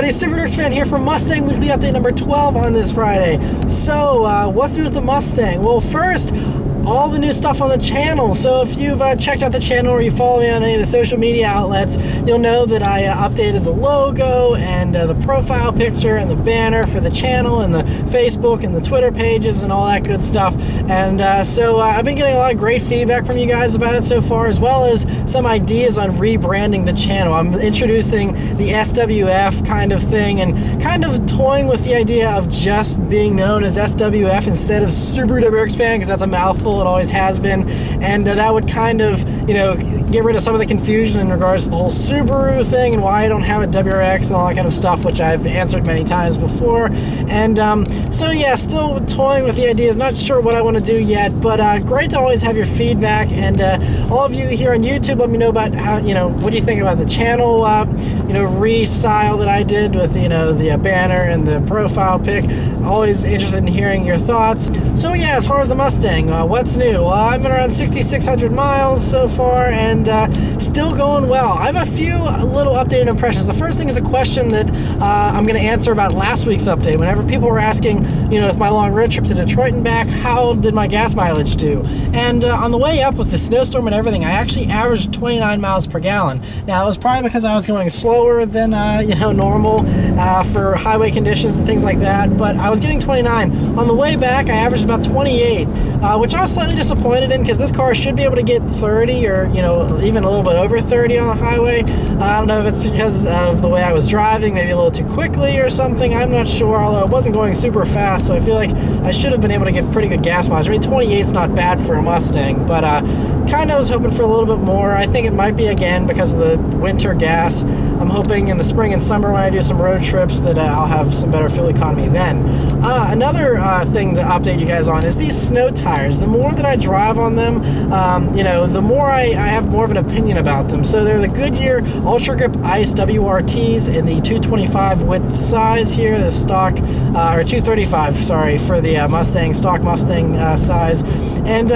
everybody, Civic fan here from Mustang Weekly Update number 12 on this Friday. So, what's new with the Mustang? Well, first, all the new stuff on the channel. So if you've checked out the channel or you follow me on any of the social media outlets, you'll know that I updated the logo and the profile picture and the banner for the channel and the Facebook and the Twitter pages and all that good stuff. And so I've been getting a lot of great feedback from you guys about it so far, as well as some ideas on rebranding the channel. I'm introducing the SWF kind of thing and kind of toying with the idea of just being known as SWF instead of Subaru WRX fan, because that's a mouthful. It always has been, and that would kind of, you know, get rid of some of the confusion in regards to the whole Subaru thing and why I don't have a WRX and all that kind of stuff, which I've answered many times before. And so yeah, still toying with the ideas, not sure what I want to do yet, but great to always have your feedback. And all of you here on YouTube, let me know about how, you know, what do you think about the channel, you know, restyle that I did with, you know, the banner and the profile pic. Always interested in hearing your thoughts. So yeah, as far as the Mustang, what's new? I've been around 6,600 miles so far, and still going well. I have a few little updated impressions. The first thing is a question that I'm going to answer about last week's update. Whenever people were asking, you know, with my long road trip to Detroit and back, how did my gas mileage do? And on the way up with the snowstorm and everything, I actually averaged 29 miles per gallon. Now, it was probably because I was going slower than, you know, normal for highway conditions and things like that, but I was getting 29. On the way back, I averaged about 28, which I was slightly disappointed in, because this car should be able to get 30 or, you know, even a little bit over 30 on the highway. I don't know if it's because of the way I was driving, maybe a little too quickly or something. I'm not sure, although it wasn't going super fast, so I feel like I should have been able to get pretty good gas mileage. I mean, 28 is not bad for a Mustang, but kind of was hoping for a little bit more. I think it might be, again, because of the winter gas. I'm hoping in the spring and summer when I do some road trips that I'll have some better fuel economy then. Another thing to update you guys on is these snow tires. The more that I drive on them, you know, the more I have more of an opinion about them. So they're the Goodyear Ultra Grip Ice WRTs in the 225 width size here, the stock, or 235, sorry, for the Mustang, stock Mustang size. And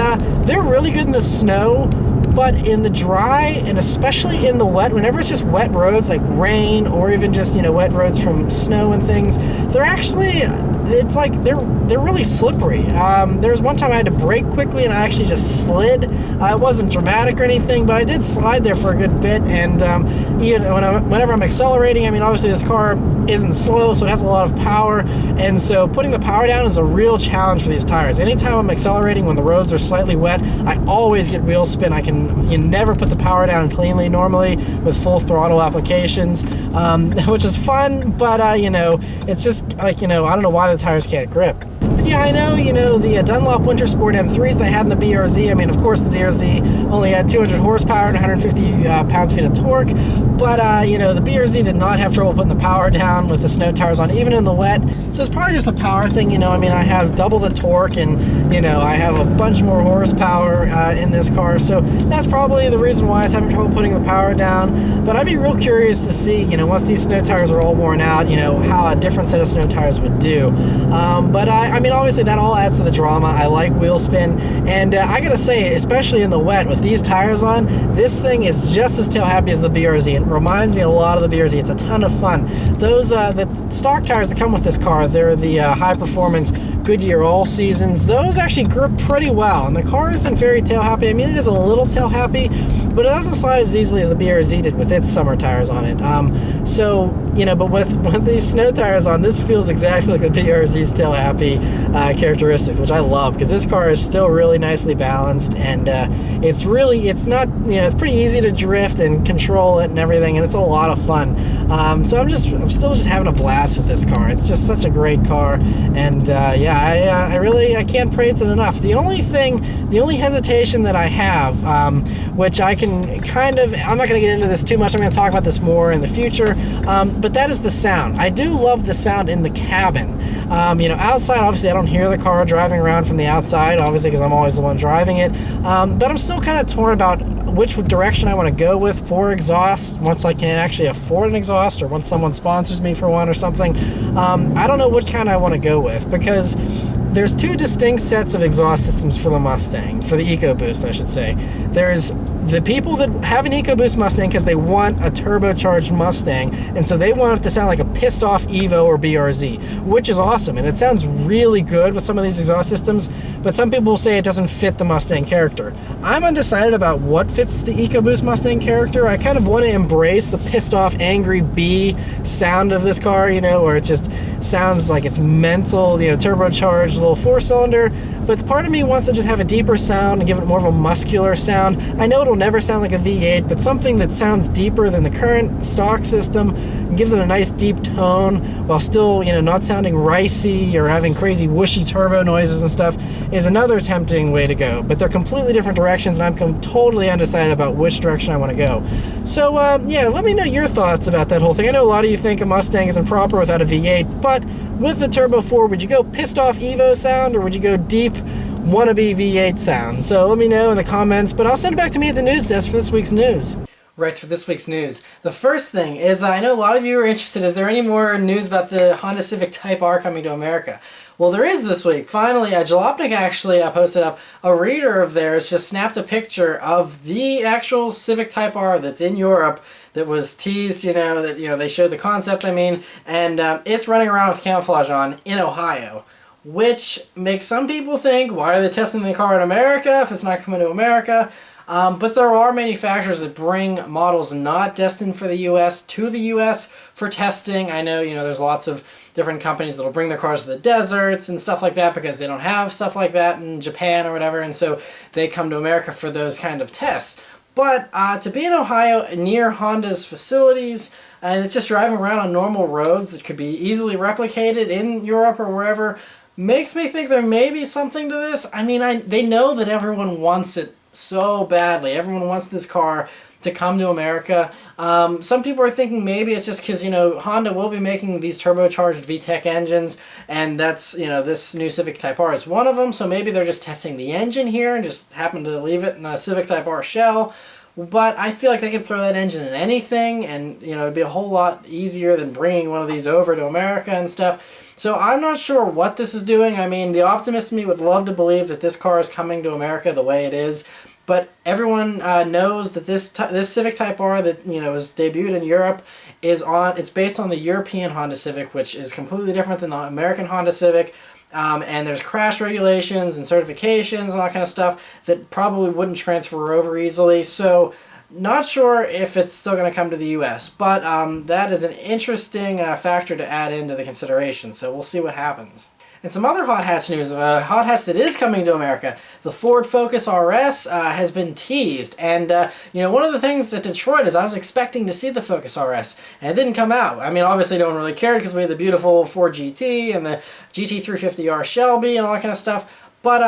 they're really good in the snow, but in the dry and especially in the wet, whenever it's just wet roads like rain or even just, you know, wet roads from snow and things, they're actually, it's like they're really slippery. There was one time I had to brake quickly and I actually just slid. It wasn't dramatic or anything, but I did slide there for a good bit. And even whenever I'm accelerating, I mean, obviously this car isn't slow, so it has a lot of power, and so putting the power down is a real challenge for these tires. Anytime I'm accelerating when the roads are slightly wet, I always get wheel spin. You never put the power down cleanly normally with full throttle applications, which is fun, but you know, it's just like, you know, I don't know why the tires can't grip. But yeah, I know, you know, the Dunlop Winter Sport M3s they had in the BRZ, I mean, of course the BRZ only had 200 horsepower and 150 pounds-feet of torque, but you know, the BRZ did not have trouble putting the power down with the snow tires on, even in the wet. So it's probably just a power thing, you know. I mean, I have double the torque, and, you know, I have a bunch more horsepower in this car, so that's probably the reason why I was having trouble putting the power down. But I'd be real curious to see, you know, once these snow tires are all worn out, you know, how a different set of snow tires would do. But I mean, obviously that all adds to the drama. I like wheel spin, and I gotta say, especially in the wet with these tires on, this thing is just as tail happy as the BRZ. It reminds me a lot of the BRZ. It's a ton of fun. Those the stock tires that come with this car, they're the high performance Goodyear All Seasons. Those actually grip pretty well, and the car isn't very tail happy. I mean, it is a little tail happy, but it doesn't slide as easily as the BRZ did with its summer tires on it. So, you know, but with these snow tires on, this feels exactly like the BRZ's tail happy characteristics, which I love, because this car is still really nicely balanced, and it's not, you know, it's pretty easy to drift and control it and everything, and it's a lot of fun. So I'm still just having a blast with this car. It's just such a great car, and yeah, I can't praise it enough. The only hesitation that I have, which I can kind of, I'm not going to get into this too much, I'm going to talk about this more in the future, but that is the sound. I do love the sound in the cabin. You know, outside, obviously I don't hear the car driving around from the outside, obviously, because I'm always the one driving it, but I'm still kind of torn about which direction I want to go with for exhaust once I can actually afford an exhaust, or once someone sponsors me for one or something. I don't know which kind I want to go with, because there's two distinct sets of exhaust systems for the Mustang, for the EcoBoost, I should say. There's the people that have an EcoBoost Mustang because they want a turbocharged Mustang, and so they want it to sound like a pissed off Evo or BRZ, which is awesome, and it sounds really good with some of these exhaust systems, but some people say it doesn't fit the Mustang character. I'm undecided about what fits the EcoBoost Mustang character. I kind of want to embrace the pissed off, angry B sound of this car, you know, where it just sounds like it's mental, you know, turbocharged little 4-cylinder, but part of me wants to just have a deeper sound and give it more of a muscular sound. I know it'll never sound like a V8, but something that sounds deeper than the current stock system and gives it a nice deep tone while still, you know, not sounding ricey or having crazy whooshy turbo noises and stuff is another tempting way to go. But they're completely different directions, and I'm totally undecided about which direction I want to go. So, yeah, let me know your thoughts about that whole thing. I know a lot of you think a Mustang isn't proper without a V8, but with the Turbo 4, would you go pissed off Evo sound, or would you go deep wannabe V8 sound? So let me know in the comments, but I'll send it back to me at the news desk for this week's news. Right, for this week's news. The first thing is, I know a lot of you are interested, is there any more news about the Honda Civic Type R coming to America? Well, there is this week. Finally, Jalopnik actually posted up a reader of theirs, just snapped a picture of the actual Civic Type R that's in Europe, that was teased, you know, that, you know, they showed the concept, I mean, and it's running around with camouflage on in Ohio, which makes some people think, why are they testing the car in America if it's not coming to America? But there are manufacturers that bring models not destined for the U.S. to the U.S. for testing. I know, you know, there's lots of different companies that'll bring their cars to the deserts and stuff like that because they don't have stuff like that in Japan or whatever, and so they come to America for those kind of tests. But to be in Ohio near Honda's facilities, and it's just driving around on normal roads that could be easily replicated in Europe or wherever, makes me think there may be something to this. I mean, they know that everyone wants it so badly. Everyone wants this car to come to America. Some people are thinking maybe it's just because, you know, Honda will be making these turbocharged VTEC engines, and that's, you know, this new Civic Type R is one of them, so maybe they're just testing the engine here and just happen to leave it in a Civic Type R shell. But I feel like they could throw that engine in anything, and, you know, it'd be a whole lot easier than bringing one of these over to America and stuff. So I'm not sure what this is doing. I mean, the optimist in me would love to believe that this car is coming to America the way it is. But everyone knows that this Civic Type R that, you know, was debuted in Europe it's based on the European Honda Civic, which is completely different than the American Honda Civic. And there's crash regulations and certifications and all that kind of stuff that probably wouldn't transfer over easily. So not sure if it's still going to come to the U.S. But that is an interesting factor to add into the consideration. So we'll see what happens. And some other hot hatch news, a hot hatch that is coming to America. The Ford Focus RS has been teased, and you know, one of the things at Detroit is I was expecting to see the Focus RS, and it didn't come out. I mean, obviously no one really cared because we had the beautiful Ford GT and the GT350R Shelby and all that kind of stuff. But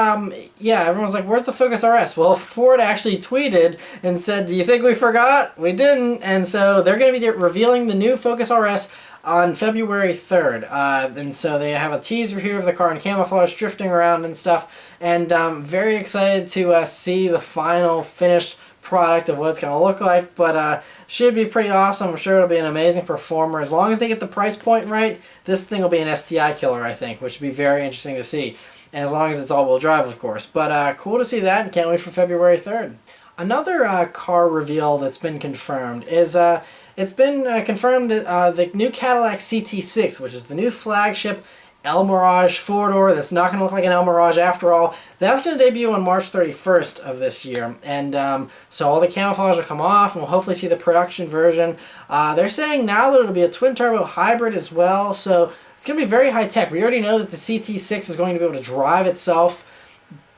yeah, everyone's like, where's the Focus RS? Well, Ford actually tweeted and said, do you think we forgot? We didn't. And so they're going to be revealing the new Focus RS on February 3rd. And so they have a teaser here of the car in camouflage drifting around and stuff. And I'm very excited to see the final finished product of what it's going to look like. But should be pretty awesome. I'm sure it'll be an amazing performer. As long as they get the price point right, this thing will be an STI killer, I think, which would be very interesting to see. And as long as it's all-wheel drive, of course. But cool to see that, and can't wait for February 3rd. Another car reveal that's been confirmed is it's been confirmed that the new Cadillac CT6, which is the new flagship El Mirage four-door that's not going to look like an El Mirage after all, that's going to debut on March 31st of this year. And so all the camouflage will come off, and we'll hopefully see the production version. They're saying now that it'll be a twin-turbo hybrid as well, so it's going to be very high-tech. We already know that the CT6 is going to be able to drive itself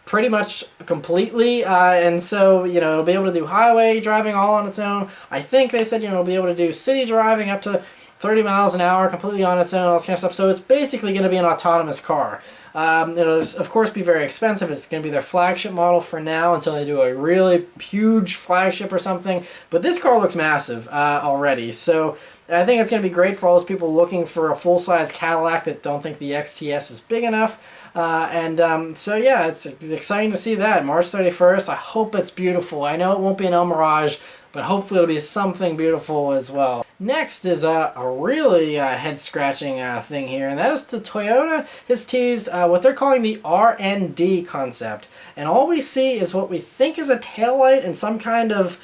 pretty much completely, and so, you know, it'll be able to do highway driving all on its own. I think they said, you know, it'll be able to do city driving up to 30 miles an hour completely on its own, all this kind of stuff. So it's basically going to be an autonomous car. It'll, of course, be very expensive. It's going to be their flagship model for now until they do a really huge flagship or something. But this car looks massive already. So I think it's going to be great for all those people looking for a full-size Cadillac that don't think the XTS is big enough. So yeah, it's exciting to see that. March 31st, I hope it's beautiful. I know it won't be an El Mirage, but hopefully it'll be something beautiful as well. Next is a really head-scratching thing here, and that is the Toyota has teased what they're calling the RND concept. And all we see is what we think is a taillight and some kind of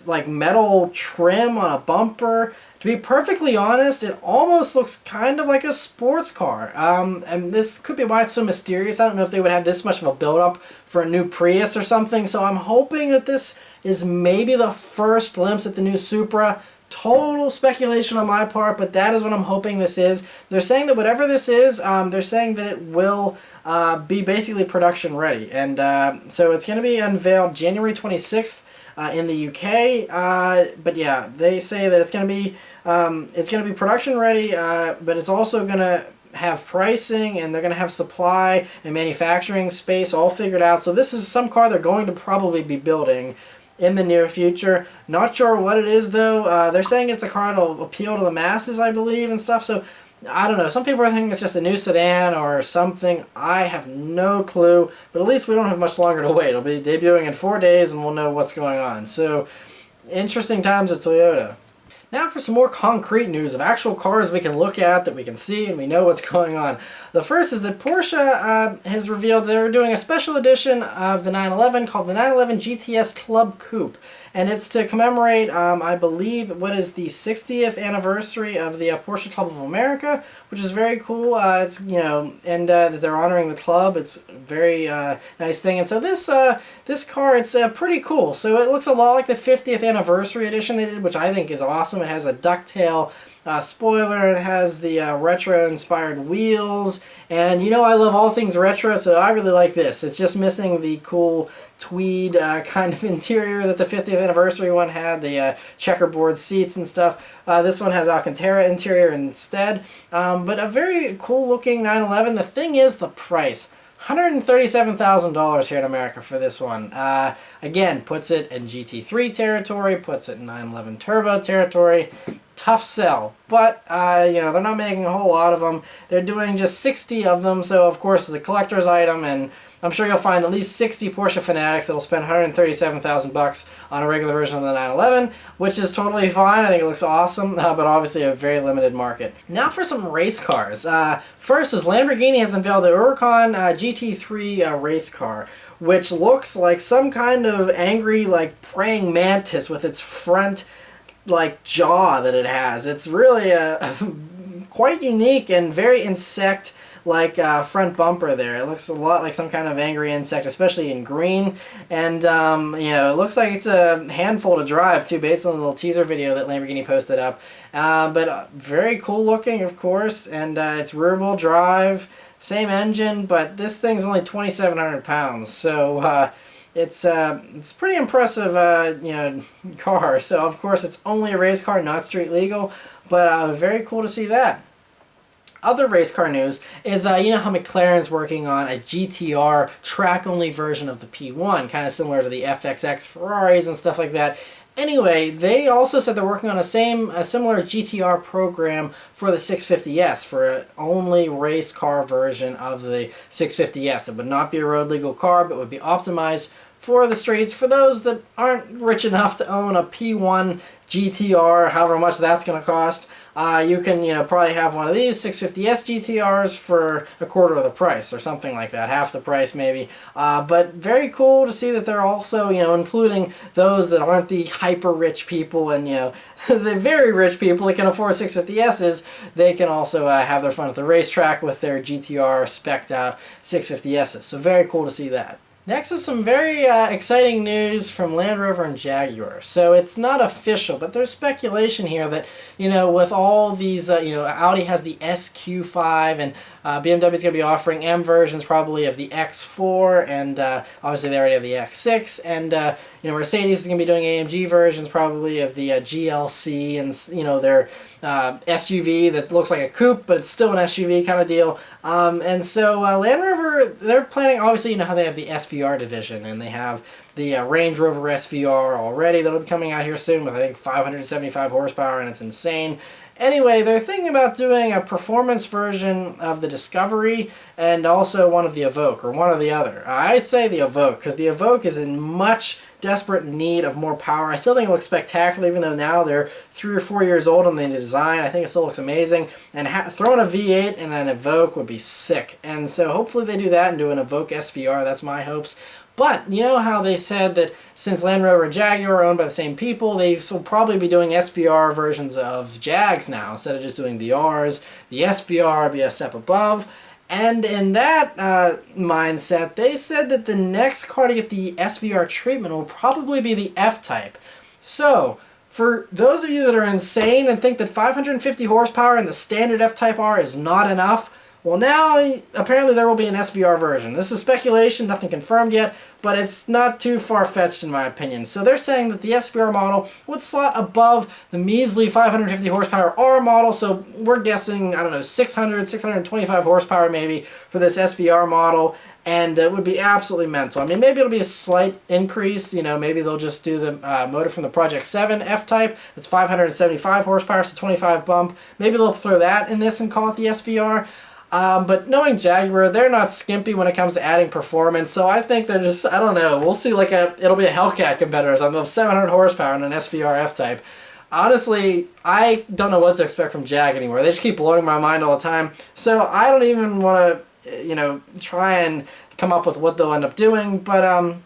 like metal trim on a bumper. To be perfectly honest, it almost looks kind of like a sports car. And this could be why it's so mysterious. I don't know if they would have this much of a build-up for a new Prius or something. So I'm hoping that this is maybe the first glimpse at the new Supra. Total speculation on my part, but that is what I'm hoping this is. They're saying that whatever this is, they're saying that it will be basically production ready. And so it's going to be unveiled January 26th. In the UK, but yeah, they say that it's going to be production ready, but it's also going to have pricing, and they're going to have supply and manufacturing space all figured out. So this is some car they're going to probably be building in the near future. Not sure what it is though. They're saying it's a car that'll appeal to the masses, I believe, and stuff. So I don't know. Some people are thinking it's just a new sedan or something. I have no clue. But at least we don't have much longer to wait. It'll be debuting in 4 days and we'll know what's going on. So, interesting times at Toyota. Now for some more concrete news of actual cars we can look at, that we can see, and we know what's going on. The first is that Porsche has revealed they're doing a special edition of the 911 called the 911 GTS Club Coupe. And it's to commemorate, I believe, what is the 60th anniversary of the Porsche Club of America, which is very cool. It's, you know, and that they're honoring the club. It's a very nice thing. And so this car, it's pretty cool. So it looks a lot like the 50th anniversary edition they did, which I think is awesome. It has a ducktail spoiler. It has the retro-inspired wheels. And you know I love all things retro, so I really like this. It's just missing the cool tweed kind of interior that the 50th anniversary one had, the checkerboard seats and stuff. This one has Alcantara interior instead. But a very cool looking 911. The thing is the price. $137,000 here in America for this one. Again, puts it in GT3 territory, puts it in 911 Turbo territory. Tough sell, but you know, they're not making a whole lot of them. They're doing just 60 of them, so of course it's a collector's item, and I'm sure you'll find at least 60 Porsche fanatics that'll spend $137,000 on a regular version of the 911, which is totally fine. I think it looks awesome, but obviously a very limited market. Now for some race cars. First is Lamborghini has unveiled the Huracan GT3 race car, which looks like some kind of angry, like, praying mantis with its front like jaw that it has. It's really quite unique and very insect like front bumper there. It looks a lot like some kind of angry insect, especially in green. And you know, it looks like it's a handful to drive too, based on the little teaser video that Lamborghini posted up. But very cool looking, of course, and it's rear wheel drive, same engine, but this thing's only 2,700 pounds. So it's pretty impressive, you know, car. So of course it's only a race car, not street legal, but very cool to see that. Other race car news is, you know how McLaren's working on a GTR track-only version of the P1, kind of similar to the FXX Ferraris and stuff like that. Anyway, they also said they're working on a similar GTR program for the 650S, for an only race car version of the 650S. That would not be a road legal car, but would be optimized for the streets. For those that aren't rich enough to own a P1 GTR, however much that's going to cost, you can, you know, probably have one of these 650S GTRs for a quarter of the price or something like that, half the price maybe. But very cool to see that they're also, you know, including those that aren't the hyper rich people, and, you know, the very rich people that can afford 650Ss. They can also have their fun at the racetrack with their GTR spec'd out 650Ss. So very cool to see that. Next is some very exciting news from Land Rover and Jaguar. So it's not official, but there's speculation here that, you know, with all these, you know, Audi has the SQ5, and BMW is going to be offering M versions probably of the X4, and obviously they already have the X6, and you know, Mercedes is going to be doing AMG versions probably of the GLC, and, you know, their SUV that looks like a coupe, but it's still an SUV kind of deal. And so Land Rover, they're planning, obviously, you know how they have the SVR division, and they have the Range Rover SVR already that'll be coming out here soon with, I think, 575 horsepower, and it's insane. Anyway, they're thinking about doing a performance version of the Discovery and also one of the Evoque, or one or the other. I'd say the Evoque, because the Evoque is in much desperate need of more power. I still think it looks spectacular, even though now they're 3 or 4 years old on the design. I think it still looks amazing. And throwing a V8 and an Evoque would be sick. And so hopefully they do that and do an Evoque SVR. That's my hopes. But you know how they said that since Land Rover and Jaguar are owned by the same people, they will probably be doing SVR versions of Jags now instead of just doing the Rs. The SVR will be a step above. And in that mindset, they said that the next car to get the SVR treatment will probably be the F-Type. So, for those of you that are insane and think that 550 horsepower in the standard F-Type R is not enough, well now, apparently there will be an SVR version. This is speculation, nothing confirmed yet, but it's not too far-fetched in my opinion. So they're saying that the SVR model would slot above the measly 550 horsepower R model, so we're guessing, I don't know, 600, 625 horsepower maybe for this SVR model, and it would be absolutely mental. I mean, maybe it'll be a slight increase, you know, maybe they'll just do the motor from the Project 7 F-Type, it's 575 horsepower, so 25 bump. Maybe they'll throw that in this and call it the SVR. But knowing Jaguar, they're not skimpy when it comes to adding performance, so I think they're just, I don't know, we'll see like it'll be a Hellcat competitor or something, 700 horsepower in an SVR F-Type. Honestly, I don't know what to expect from Jag anymore. They just keep blowing my mind all the time, so I don't even want to, you know, try and come up with what they'll end up doing, but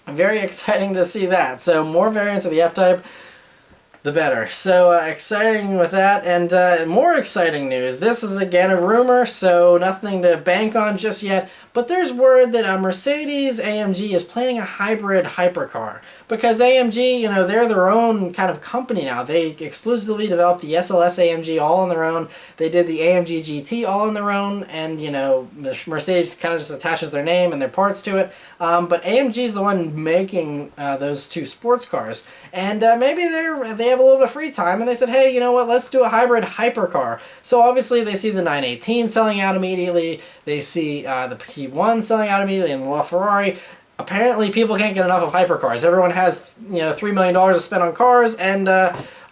very exciting to see that. So more variants of the F-Type, the better. So exciting with that, and more exciting news. This is again a rumor, so nothing to bank on just yet, but there's word that Mercedes-AMG is planning a hybrid hypercar. Because AMG, you know, they're their own kind of company now. They exclusively developed the SLS AMG all on their own. They did the AMG GT all on their own, and, you know, the Mercedes kind of just attaches their name and their parts to it. But AMG is the one making those two sports cars. And maybe they have a little bit of free time, and they said, hey, you know what, let's do a hybrid hypercar. So obviously they see the 918 selling out immediately. They see the P1 selling out immediately, and the LaFerrari. Apparently people can't get enough of hypercars. Everyone has, you know, $3 million to spend on cars, and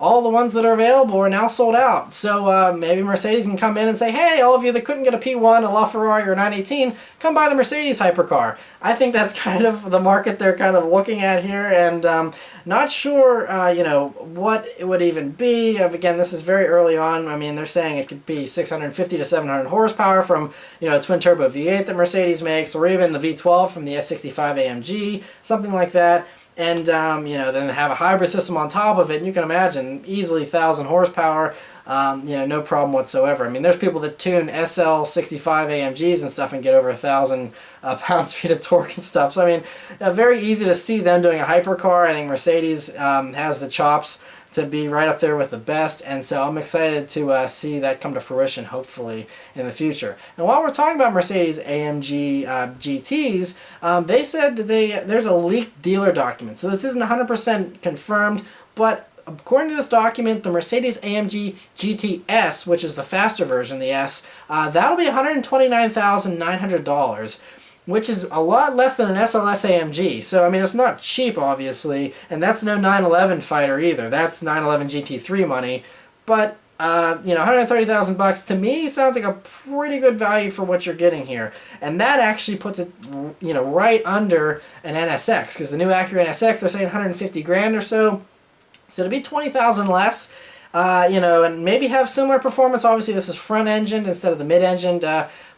all the ones that are available are now sold out. So maybe Mercedes can come in and say, hey, all of you that couldn't get a P1, a LaFerrari, or a 918, come buy the Mercedes hypercar. I think that's kind of the market they're kind of looking at here, and not sure, you know, what it would even be. Again, this is very early on. I mean, they're saying it could be 650 to 700 horsepower from, you know, a twin-turbo V8 that Mercedes makes, or even the V12 from the S65 AMG, something like that. And, you know, then have a hybrid system on top of it, and you can imagine easily 1,000 horsepower, you know, no problem whatsoever. I mean, there's people that tune SL65 AMGs and stuff and get over 1,000 pounds-feet of torque and stuff. So, I mean, very easy to see them doing a hypercar. I think Mercedes has the chops to be right up there with the best, and so I'm excited to see that come to fruition, hopefully, in the future. And while we're talking about Mercedes AMG GTs, they said that there's a leaked dealer document. So this isn't 100% confirmed, but according to this document, the Mercedes AMG GTS, which is the faster version, the S, that'll be $129,900. Which is a lot less than an SLS AMG. So, I mean, it's not cheap, obviously, and that's no 911 fighter either. That's 911 GT3 money. But, you know, $130,000 to me sounds like a pretty good value for what you're getting here. And that actually puts it, you know, right under an NSX, because the new Acura NSX, they're saying 150 grand or so. So it'll be 20,000 less. You know, and maybe have similar performance. Obviously, this is front-engined instead of the mid-engined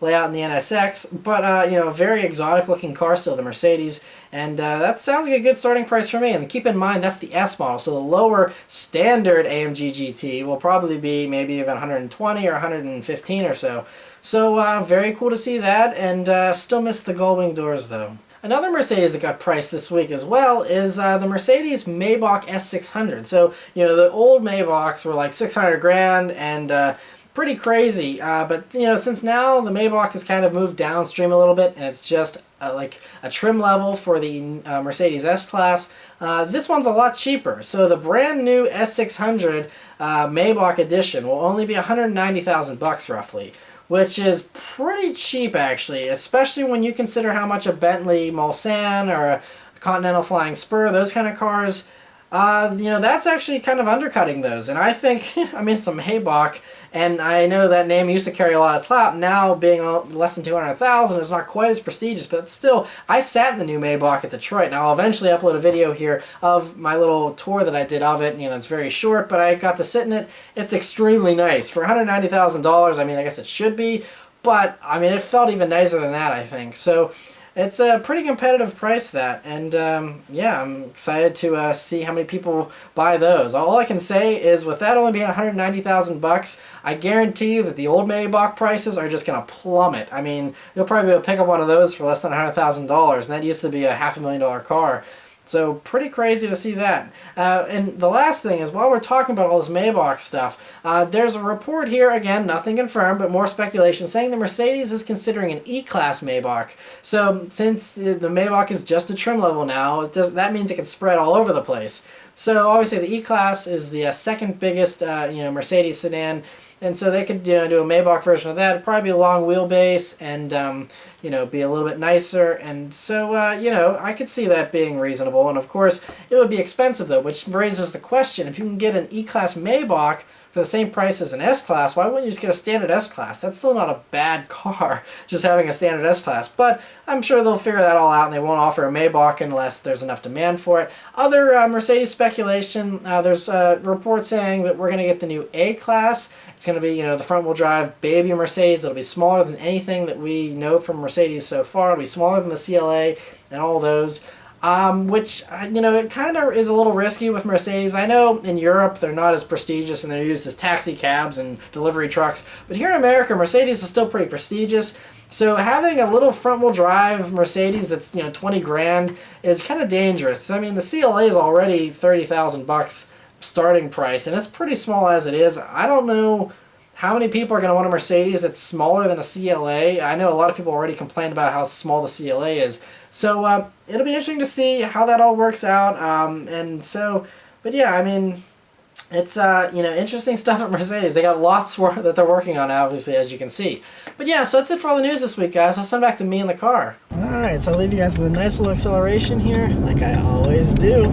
layout in the NSX, but, you know, very exotic-looking car still, the Mercedes, and that sounds like a good starting price for me. And keep in mind, that's the S model, so the lower standard AMG GT will probably be maybe even 120 or 115 or so. So, very cool to see that, and still miss the gull-wing doors, though. Another Mercedes that got priced this week as well is the Mercedes Maybach S600. So, you know, the old Maybachs were like 600 grand and pretty crazy. But, you know, since now the Maybach has kind of moved downstream a little bit and it's just like a trim level for the Mercedes S-Class, this one's a lot cheaper. So the brand new S600 Maybach edition will only be $190,000 roughly, which is pretty cheap actually, especially when you consider how much a Bentley Mulsanne or a Continental Flying Spur, those kind of cars, You know, that's actually kind of undercutting those. And I think, I mean, it's a Maybach, and I know that name used to carry a lot of clout. Now, being less than 200,000 is not quite as prestigious, but still, I sat in the new Maybach at Detroit. Now, I'll eventually upload a video here of my little tour that I did of it. You know, it's very short, but I got to sit in it. It's extremely nice. For $190,000, I mean, I guess it should be, but, I mean, it felt even nicer than that, I think. So, it's a pretty competitive price, that, and yeah, I'm excited to see how many people buy those. All I can say is, with that only being 190,000 bucks, I guarantee you that the old Maybach prices are just gonna plummet. I mean, you'll probably be able to pick up one of those for less than $100,000, and that used to be a $500,000 car. So pretty crazy to see that. And the last thing is, while we're talking about all this Maybach stuff, there's a report here, again, nothing confirmed, but more speculation, saying that Mercedes is considering an E-Class Maybach. So since the Maybach is just a trim level now, that means it can spread all over the place. So obviously the E-Class is the second biggest Mercedes sedan, and so they could do a Maybach version of that. It'd probably be a long wheelbase and be a little bit nicer, and so I could see that being reasonable. And of course it would be expensive though, which raises the question, if you can get an E-Class Maybach for the same price as an S-Class, why wouldn't you just get a standard S-Class? That's still not a bad car, just having a standard S-Class. But I'm sure they'll figure that all out, and they won't offer a Maybach unless there's enough demand for it. Other Mercedes speculation, there's reports saying that we're going to get the new A-Class. It's going to be, the front-wheel drive baby Mercedes. It'll be smaller than anything that we know from Mercedes so far. It'll be smaller than the CLA and all those. Which, it kind of is a little risky with Mercedes. I know in Europe they're not as prestigious and they're used as taxi cabs and delivery trucks, but here in America, Mercedes is still pretty prestigious. So having a little front-wheel drive Mercedes that's 20 grand is kind of dangerous. I mean, the CLA is already 30,000 bucks starting price, and it's pretty small as it is. I don't know how many people are going to want a Mercedes that's smaller than a CLA. I know a lot of people already complained about how small the CLA is. So it'll be interesting to see how that all works out. But yeah, I mean, it's interesting stuff at Mercedes. They got lots that they're working on, obviously, as you can see. But yeah, so that's it for all the news this week, guys. I'll send back to me in the car. All right, so I'll leave you guys with a nice little acceleration here, like I always do.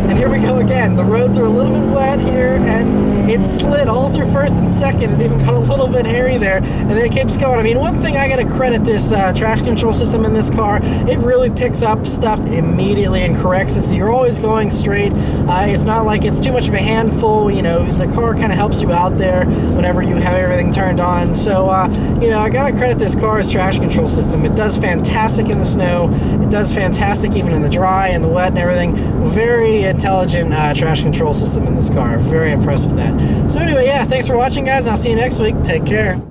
And here we go again. The roads are a little bit wet here, and it slid all through first and second. It even got a little bit hairy there, and then it keeps going. I mean, one thing I gotta credit this traction control system in this car, it really picks up stuff immediately and corrects it, so you're always going straight. It's not like it's too much of a handful. The car kind of helps you out there whenever you have everything turned on. So, I gotta credit this car's traction control system. It does fantastic in the snow. It does fantastic even in the dry and the wet and everything. Very intelligent traction control system in this car. Very impressed with that. So anyway, yeah, thanks for watching, guys. I'll see you next week. Take care.